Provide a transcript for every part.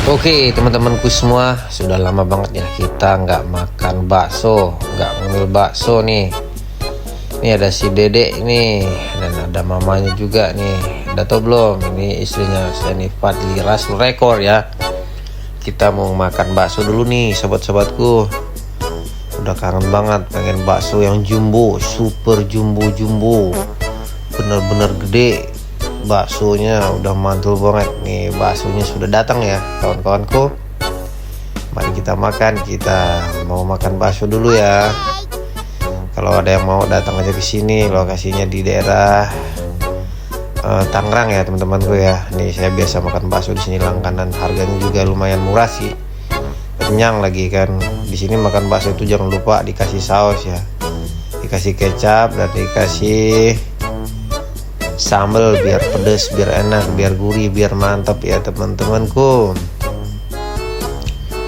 Oke teman-temanku semua, sudah lama banget ya kita nggak makan bakso, nggak ngemil bakso nih. Ini ada si Dedek nih, dan ada mamanya juga nih. Udah tau belum? Ini istrinya Seni Fadli Rasul Rekor ya. Kita mau makan bakso dulu nih sobat-sobatku. Udah kangen banget, pengen bakso yang jumbo, super jumbo, bener-bener gede. Baksonya udah mantul banget nih, baksonya sudah datang ya kawan-kawanku. Mari kita makan, kita mau makan bakso dulu ya. Kalau ada yang mau datang aja ke sini, lokasinya di daerah Tangerang ya teman-temanku ya. Nih saya biasa makan bakso di sini langganan, harganya juga lumayan murah sih. Kenyang lagi kan. Di sini makan bakso itu jangan lupa dikasih saus ya. Dikasih kecap dan dikasih sambal biar pedes, biar enak, biar gurih, biar mantap ya teman-temanku.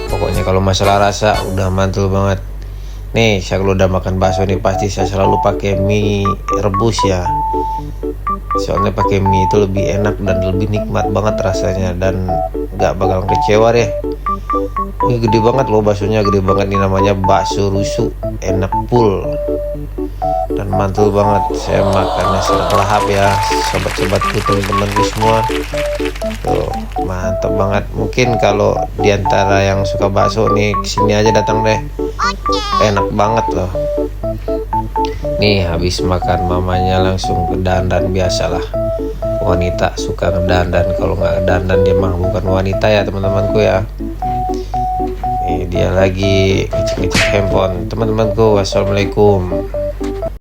Pokoknya kalau masalah rasa udah mantul banget. Nih saya kalau udah makan bakso nih pasti saya selalu pakai mie rebus ya. Soalnya pakai mie itu lebih enak dan lebih nikmat banget rasanya, dan nggak bakal kecewa deh. Ini gede banget loh baksonya, gede banget nih, namanya bakso rusuk, enak full dan mantul banget. Saya makannya selahap ya sobat-sobatku, teman-temanku semua. Tuh mantap banget. Mungkin kalau diantara yang suka bakso nih kesini aja datang deh. Enak banget loh. Nih habis makan mamanya langsung ke dandan, biasalah wanita suka ngedandan. Kalau nggak dandan dia mah bukan wanita ya teman-temanku ya. Nih dia lagi ngecek handphone. Teman-temanku, wassalamualaikum.